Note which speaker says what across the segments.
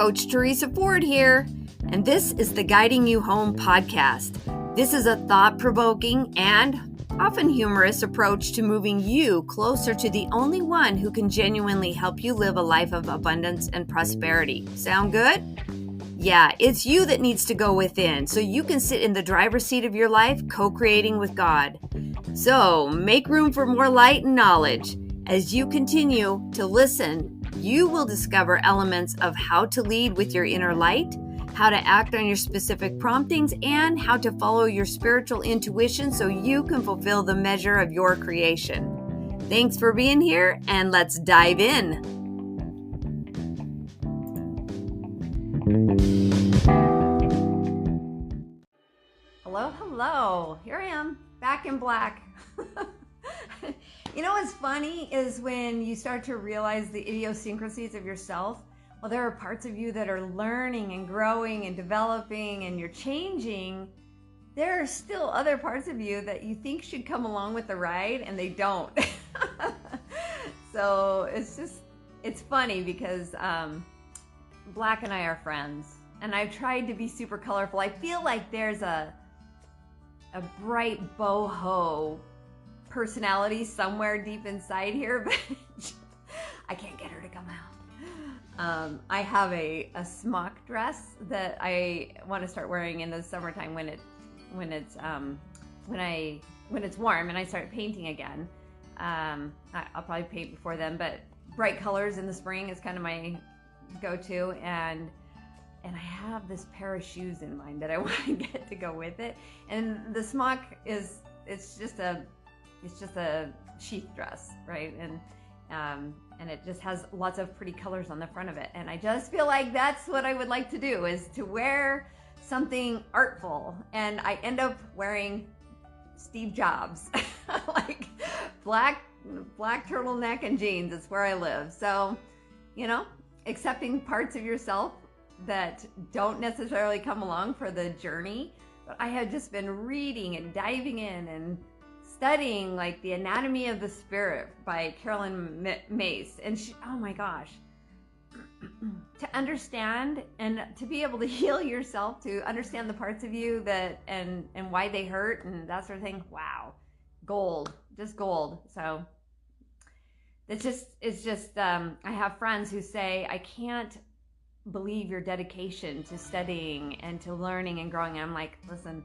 Speaker 1: Coach Teresa Ford here, and this is the Guiding You Home podcast. This is a thought-provoking and often humorous approach to moving you closer to the only one who can genuinely help you live a life of abundance and prosperity. Sound good? Yeah, it's you that needs to go within so you can sit in the driver's seat of your life, co-creating with God. So make room for more light and knowledge. As you continue to listen, you will discover elements of how to lead with your inner light, how to act on your specific promptings, and how to follow your spiritual intuition so you can fulfill the measure of your creation. Thanks for being here, and let's dive in. Hello. Here I am, back in black. You know what's funny is when you start to realize the idiosyncrasies of yourself. Well, there are parts of you that are learning and growing and developing and you're changing. There are still other parts of you that you think should come along with the ride and they don't. So it's funny because Black and I are friends and I've tried to be super colorful. I feel like there's a bright boho personality somewhere deep inside here, but I can't get her to come out. I have a smock dress that I want to start wearing in the summertime when it's warm and I start painting again. I'll probably paint before then, but bright colors in the spring is kind of my go-to, and I have this pair of shoes in mind that I want to get to go with it. And the smock it's just a sheath dress, right? And it just has lots of pretty colors on the front of it. And I just feel like that's what I would like to do, is to wear something artful. And I end up wearing Steve Jobs, like black turtleneck and jeans. It's where I live. So, accepting parts of yourself that don't necessarily come along for the journey. But I have just been reading and diving in and studying like The Anatomy of the Spirit by Carolyn Mace. And oh my gosh, to understand and to be able to heal yourself, to understand the parts of you that and why they hurt and that sort of thing. Wow, just gold. So it's just I have friends who say, I can't believe your dedication to studying and to learning and growing. And I'm like, listen,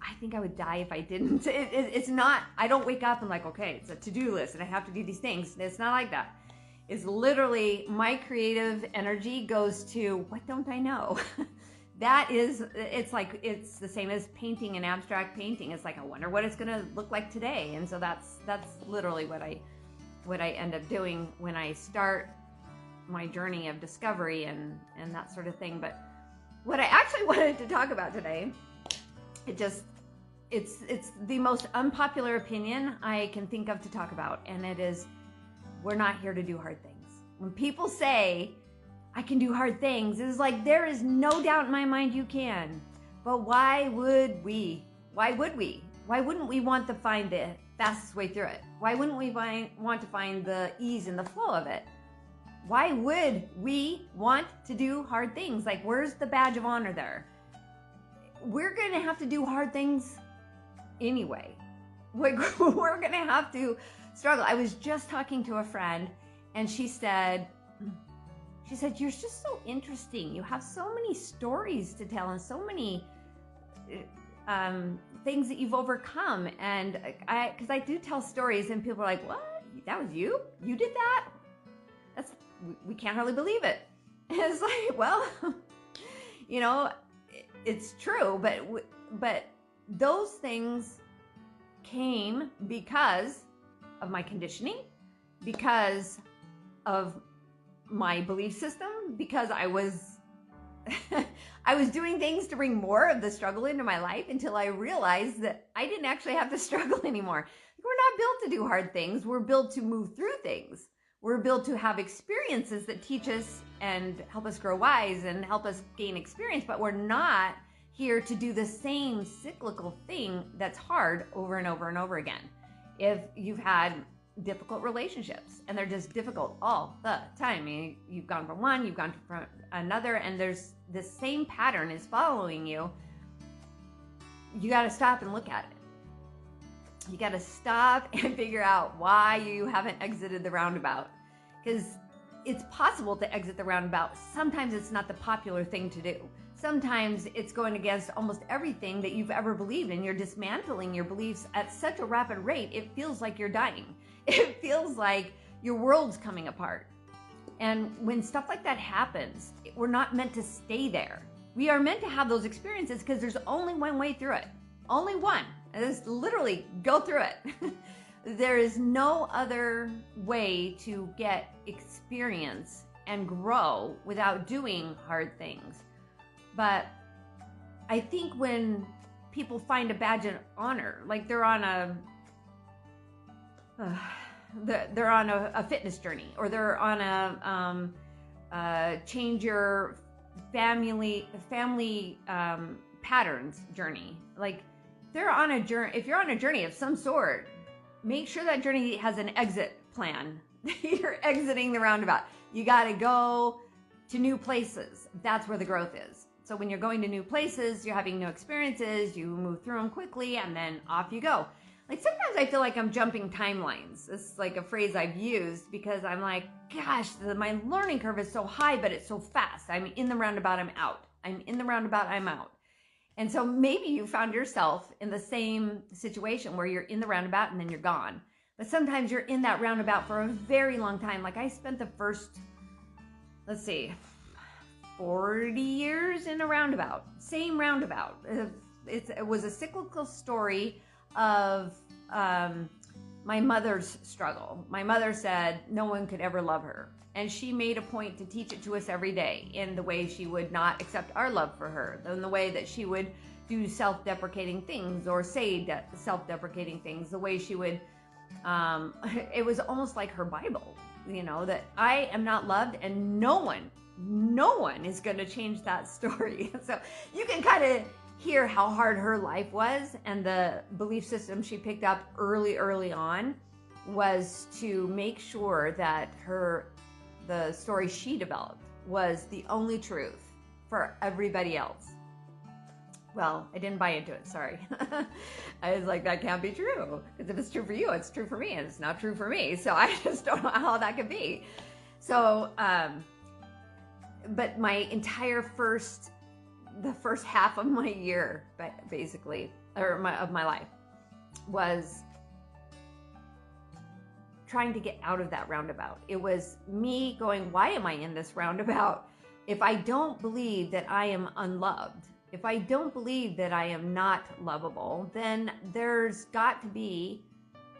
Speaker 1: I think I would die if I didn't. It's not, I don't wake up and like, okay, it's a to-do list and I have to do these things. It's not like that. It's literally my creative energy goes to, what don't I know? It's the same as painting and abstract painting. It's like, I wonder what it's going to look like today. And so that's literally what I end up doing when I start my journey of discovery and that sort of thing. But what I actually wanted to talk about today, it's the most unpopular opinion I can think of to talk about, and it is, we're not here to do hard things. When people say I can do hard things, it's like, there is no doubt in my mind you can, but why would we? Why wouldn't we want to find the fastest way through it? Why wouldn't we want to find the ease and the flow of it? Why would we want to do hard things? Like, where's the badge of honor there? We're going to have to do hard things anyway. We're going to have to struggle. I was just talking to a friend and she said, you're just so interesting. You have so many stories to tell and so many things that you've overcome. And because I do tell stories and people are like, what? That was you? You did that? We can't hardly believe it. And it's like, well, it's true, but those things came because of my conditioning, because of my belief system, because I was doing things to bring more of the struggle into my life until I realized that I didn't actually have to struggle anymore. We're not built to do hard things. We're built to move through things. We're built to have experiences that teach us and help us grow wise and help us gain experience, but we're not here to do the same cyclical thing that's hard over and over and over again. If you've had difficult relationships, and they're just difficult all the time. I mean, you've gone from one, you've gone from another, and there's this same pattern is following you. You got to stop and look at it. You got to stop and figure out why you haven't exited the roundabout, because it's possible to exit the roundabout. Sometimes it's not the popular thing to do. Sometimes it's going against almost everything that you've ever believed, and you're dismantling your beliefs at such a rapid rate, it feels like you're dying. It feels like your world's coming apart. And when stuff like that happens, we're not meant to stay there. We are meant to have those experiences because there's only one way through it. Only one. It's literally go through it. There is no other way to get experience and grow without doing hard things. But I think when people find a badge of honor, like they're on a fitness journey, or they're on a change your family patterns journey. Like they're on a journey. If you're on a journey of some sort, make sure that journey has an exit plan. You're exiting the roundabout. You got to go to new places. That's where the growth is. So when you're going to new places, you're having new experiences, you move through them quickly, and then off you go. Like sometimes I feel like I'm jumping timelines. This is like a phrase I've used because I'm like, gosh, my learning curve is so high, but it's so fast. I'm in the roundabout, I'm out. I'm in the roundabout, I'm out. And so maybe you found yourself in the same situation where you're in the roundabout and then you're gone. But sometimes you're in that roundabout for a very long time. Like I spent the first, 40 years in a roundabout, same roundabout. It was a cyclical story of my mother's struggle. My mother said no one could ever love her. And she made a point to teach it to us every day in the way she would not accept our love for her, in the way that she would do self-deprecating things or say self-deprecating things, the way she would, it was almost like her Bible, that I am not loved and no one is going to change that story. So you can kind of hear how hard her life was, and the belief system she picked up early on was to make sure that the story she developed was the only truth for everybody else. Well, I didn't buy into it, sorry. I was like, that can't be true. Because if it's true for you, it's true for me, and it's not true for me. So I just don't know how that could be. So, but my entire the first half of my year, basically, of my life, was trying to get out of that roundabout. It was me going, why am I in this roundabout? If I don't believe that I am unloved, if I don't believe that I am not lovable, then there's got to be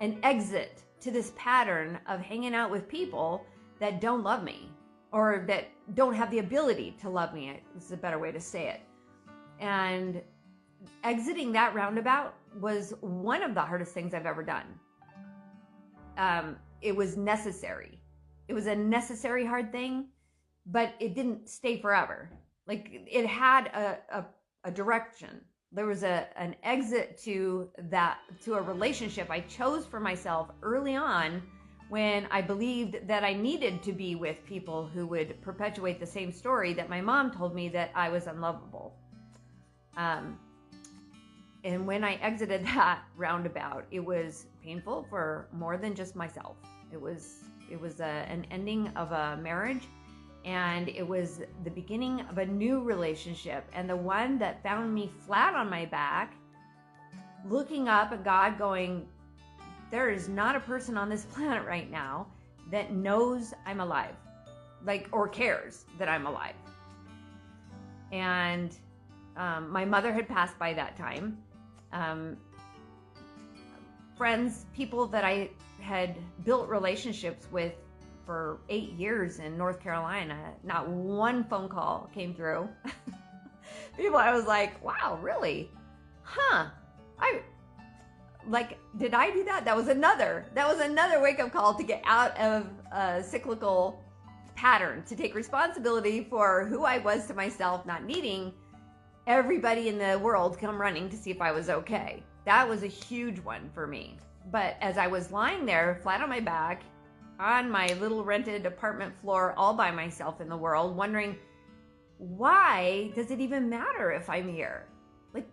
Speaker 1: an exit to this pattern of hanging out with people that don't love me, or that don't have the ability to love me. This is a better way to say it. And exiting that roundabout was one of the hardest things I've ever done. It was necessary. It was a necessary hard thing, but it didn't stay forever. Like it had a direction. There was an exit to a relationship I chose for myself early on, when I believed that I needed to be with people who would perpetuate the same story that my mom told me, that I was unlovable. And when I exited that roundabout, it was painful for more than just myself. It was an ending of a marriage, and it was the beginning of a new relationship, and the one that found me flat on my back, looking up at God going, there is not a person on this planet right now that knows I'm alive, or cares that I'm alive. And my mother had passed by that time. Friends, people that I had built relationships with for 8 years in North Carolina, not one phone call came through. People, I was like, wow, really? Huh? Did I do that? That was another wake-up call to get out of a cyclical pattern, to take responsibility for who I was to myself, not needing everybody in the world come running to see if I was okay. That was a huge one for me. But as I was lying there flat on my back on my little rented apartment floor all by myself in the world, wondering, why does it even matter if I'm here? Like,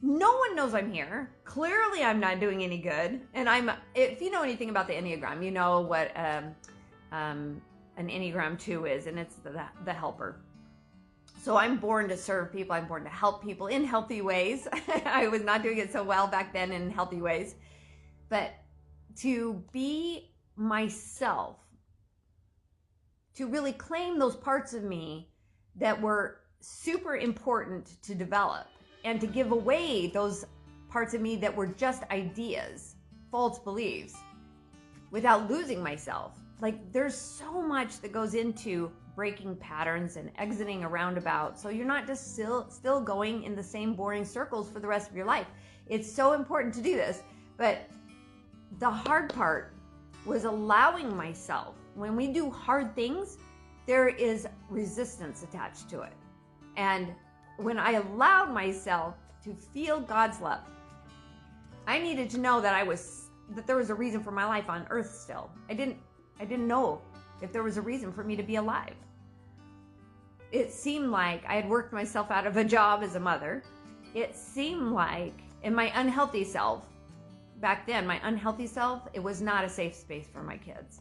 Speaker 1: no one knows I'm here. Clearly I'm not doing any good. And if you know anything about the Enneagram, you know what an Enneagram 2 is, and it's the helper. So I'm born to serve people. I'm born to help people in healthy ways. I was not doing it so well back then in healthy ways. But to be myself, to really claim those parts of me that were super important to develop, and to give away those parts of me that were just ideas, false beliefs, without losing myself. Like, there's so much that goes into breaking patterns and exiting a roundabout, so you're not just still going in the same boring circles for the rest of your life. It's so important to do this. But the hard part was allowing myself, when we do hard things, there is resistance attached to it. And when I allowed myself to feel God's love, I needed to know that there was a reason for my life on earth still. I didn't know if there was a reason for me to be alive. It seemed like I had worked myself out of a job as a mother. It seemed like in my unhealthy self, back then, my unhealthy self, it was not a safe space for my kids.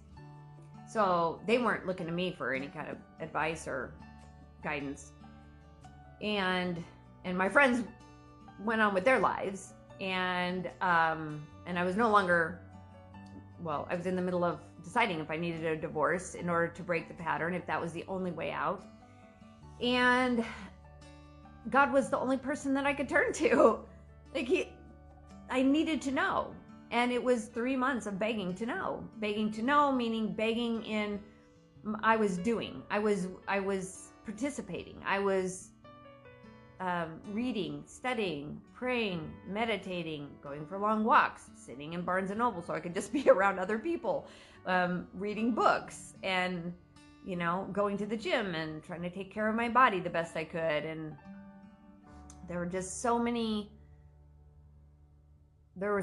Speaker 1: So they weren't looking to me for any kind of advice or guidance. And my friends went on with their lives, and I was no longer, well, I was in the middle of deciding if I needed a divorce in order to break the pattern, if that was the only way out. And God was the only person that I could turn to. I needed to know. And it was 3 months of begging to know. Begging to know, meaning begging in, I was participating. I was reading, studying, praying, meditating, going for long walks, sitting in Barnes and Noble so I could just be around other people, reading books, and going to the gym and trying to take care of my body the best I could. And there was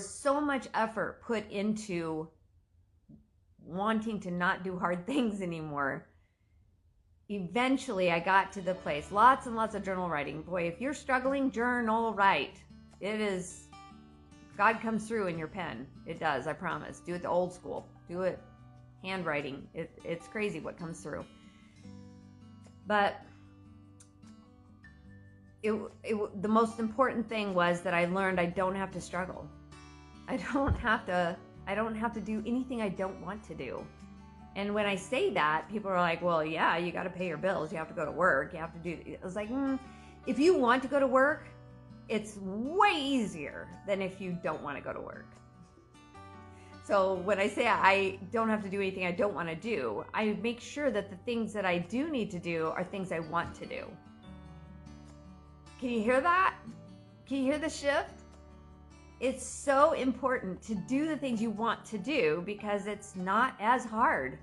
Speaker 1: so much effort put into wanting to not do hard things anymore. Eventually I got to the place, lots and lots of journal writing. Boy, if you're struggling, journal write. God comes through in your pen. It does, I promise. Do it the old school. Do it handwriting. It's crazy what comes through. But the most important thing was that I learned I don't have to struggle. I don't have to do anything I don't want to do. And when I say that, people are like, well, yeah, you got to pay your bills. You have to go to work. You have to do. I was like, if you want to go to work, it's way easier than if you don't want to go to work. So when I say I don't have to do anything I don't want to do, I make sure that the things that I do need to do are things I want to do. Can you hear that? Can you hear the shift? It's so important to do the things you want to do because it's not as hard.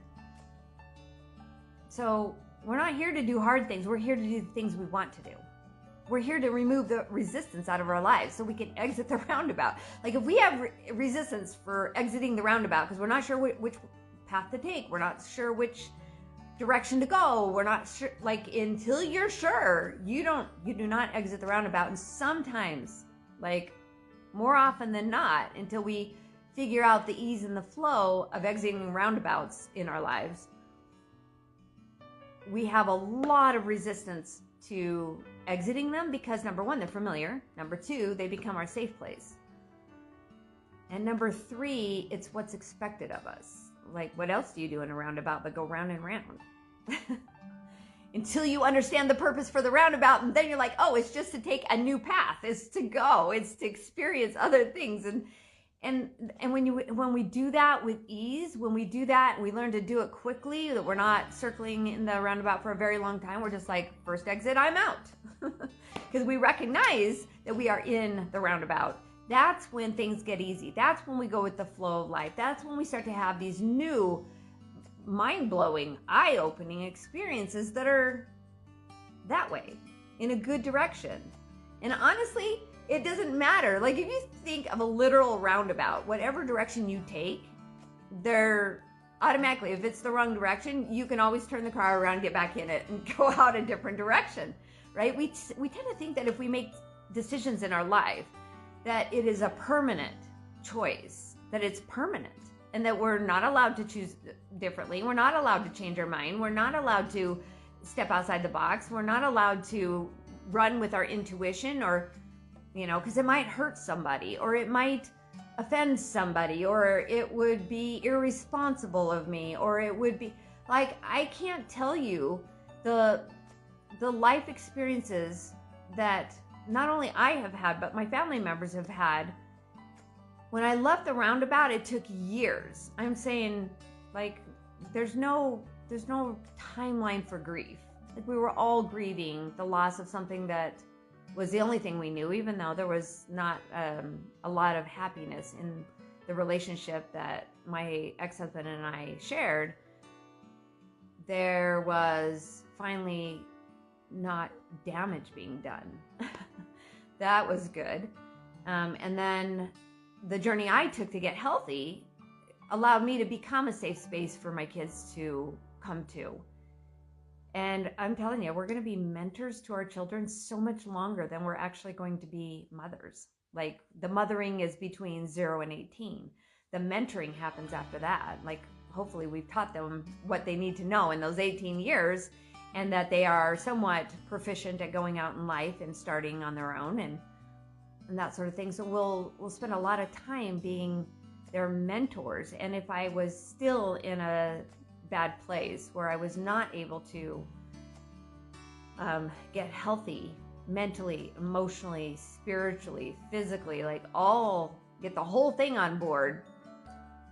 Speaker 1: So we're not here to do hard things. We're here to do the things we want to do. We're here to remove the resistance out of our lives so we can exit the roundabout. Like if we have resistance for exiting the roundabout because we're not sure which path to take, we're not sure which direction to go, we're not sure, like until you're sure, you do not exit the roundabout. And sometimes, like more often than not, until we figure out the ease and the flow of exiting roundabouts in our lives, we have a lot of resistance to exiting them because number one, they're familiar. Number two, they become our safe place. And number three, it's what's expected of us. Like, what else do you do in a roundabout but go round and round? Until you understand the purpose for the roundabout, and then you're like, oh, it's just to take a new path. It's to go. It's to experience other things. And when we do that with ease, when we do that and we learn to do it quickly, that we're not circling in the roundabout for a very long time, we're just like, first exit, I'm out. Because we recognize that we are in the roundabout. That's when things get easy. That's when we go with the flow of life. That's when we start to have these new, mind-blowing, eye-opening experiences that are that way, in a good direction. And honestly, It doesn't matter. Like if you think of a literal roundabout, whatever direction you take, they're automatically, if it's the wrong direction, you can always turn the car around, get back in it, and go out a different direction, right? We tend to think that if we make decisions in our life, that it is a permanent choice, that it's permanent, and that we're not allowed to choose differently. We're not allowed to change our mind. We're not allowed to step outside the box. We're not allowed to run with our intuition, or, because it might hurt somebody, or it might offend somebody, or it would be irresponsible of me, or it would be like, I can't tell you the life experiences that not only I have had, but my family members have had. When I left the roundabout, it took years. I'm saying, like, there's no timeline for grief. Like, we were all grieving the loss of something that was the only thing we knew, even though there was not a lot of happiness in the relationship that my ex-husband and I shared. There was finally not damage being done. That was good. And then the journey I took to get healthy allowed me to become a safe space for my kids to come to. And I'm telling you, we're going to be mentors to our children so much longer than we're actually going to be mothers. Like, the mothering is between 0 and 18. The mentoring happens after that. Like, hopefully we've taught them what they need to know in those 18 years, and that they are somewhat proficient at going out in life and starting on their own and that sort of thing. So we'll spend a lot of time being their mentors. And if I was still in a bad place where I was not able to get healthy mentally, emotionally, spiritually, physically, like get the whole thing on board,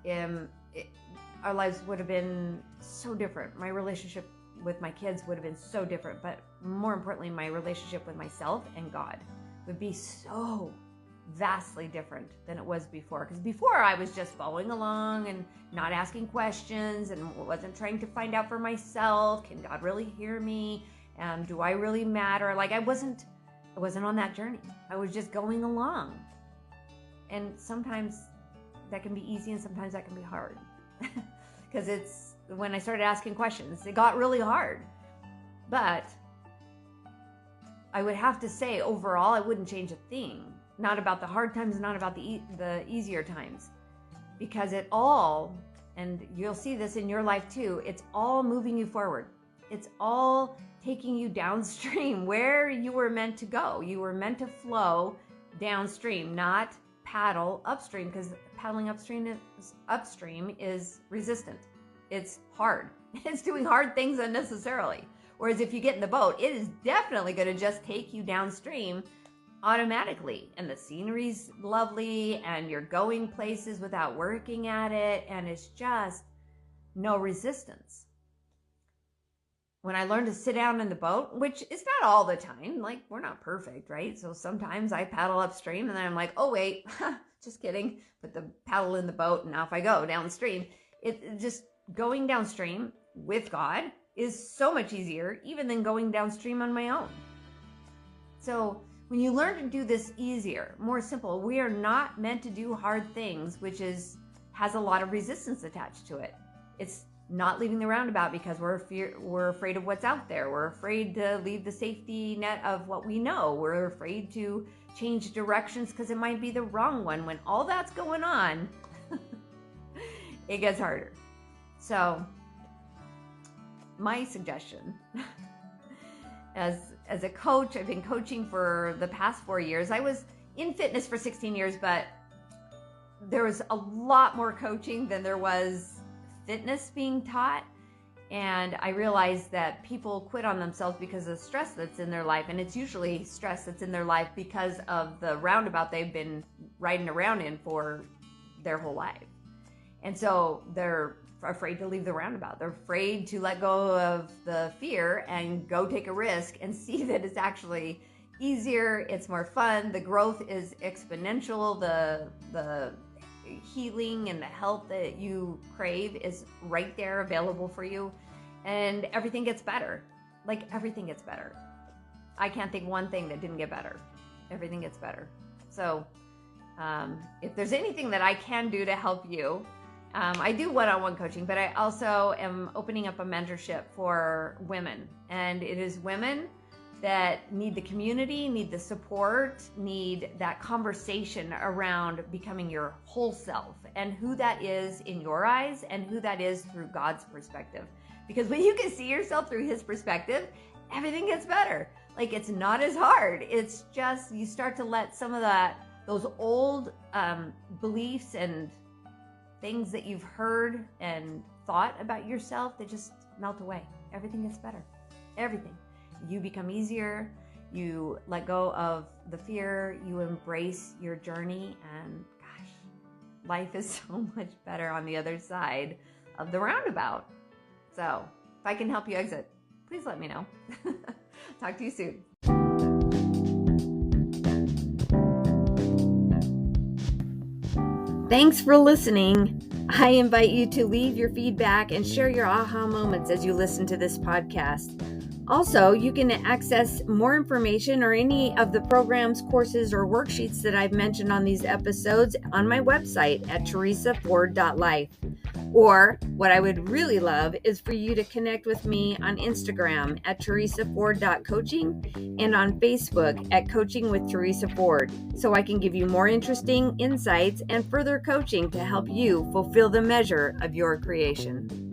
Speaker 1: our lives would have been so different. My relationship with my kids would have been so different, but more importantly, my relationship with myself and God would be so vastly different than it was before. Because before, I was just following along and not asking questions and wasn't trying to find out for myself. Can God really hear me? Do I really matter? Like, I wasn't on that journey. I was just going along. And sometimes that can be easy, and sometimes that can be hard. Because when I started asking questions, it got really hard. But I would have to say, overall, I wouldn't change a thing. Not about the hard times, not about the easier times. Because it all, and you'll see this in your life too, it's all moving you forward. It's all taking you downstream where you were meant to go. You were meant to flow downstream, not paddle upstream, because paddling upstream is resistant. It's hard. It's doing hard things unnecessarily. Whereas if you get in the boat, it is definitely going to just take you downstream automatically. And the scenery's lovely, and you're going places without working at it, and it's just no resistance. When I learned to sit down in the boat, which is not all the time, like, we're not perfect, right? So sometimes I paddle upstream and then I'm like, oh wait, just kidding. Put the paddle in the boat and off I go downstream. It just going downstream with God is so much easier even than going downstream on my own. So when you learn to do this easier, more simple, we are not meant to do hard things, which has a lot of resistance attached to it. It's not leaving the roundabout because we're afraid of what's out there. We're afraid to leave the safety net of what we know. We're afraid to change directions because it might be the wrong one. When all that's going on, it gets harder. So my suggestion, as a coach, I've been coaching for the past 4 years. I was in fitness for 16 years, but there was a lot more coaching than there was fitness being taught. And I realized that people quit on themselves because of stress that's in their life. And it's usually stress that's in their life because of the roundabout they've been riding around in for their whole life. And so they're afraid to leave the roundabout. They're afraid to let go of the fear and go take a risk and see that it's actually easier, it's more fun, the growth is exponential, the healing and the health that you crave is right there available for you, and everything gets better. Like, everything gets better. I can't think one thing that didn't get better. Everything gets better. So if there's anything that I can do to help you, I do one-on-one coaching, but I also am opening up a mentorship for women. And it is women that need the community, need the support, need that conversation around becoming your whole self and who that is in your eyes and who that is through God's perspective. Because when you can see yourself through his perspective, everything gets better. Like, it's not as hard. It's just, you start to let some of those old beliefs and things that you've heard and thought about yourself, they just melt away. Everything gets better. Everything. You become easier. You let go of the fear. You embrace your journey. And gosh, life is so much better on the other side of the roundabout. So if I can help you exit, please let me know. Talk to you soon. Thanks for listening. I invite you to leave your feedback and share your aha moments as you listen to this podcast. Also, you can access more information or any of the programs, courses, or worksheets that I've mentioned on these episodes on my website at teresaford.life. Or what I would really love is for you to connect with me on Instagram at teresaford.coaching and on Facebook at Coaching with Teresa Ford, so I can give you more interesting insights and further coaching to help you fulfill the measure of your creation.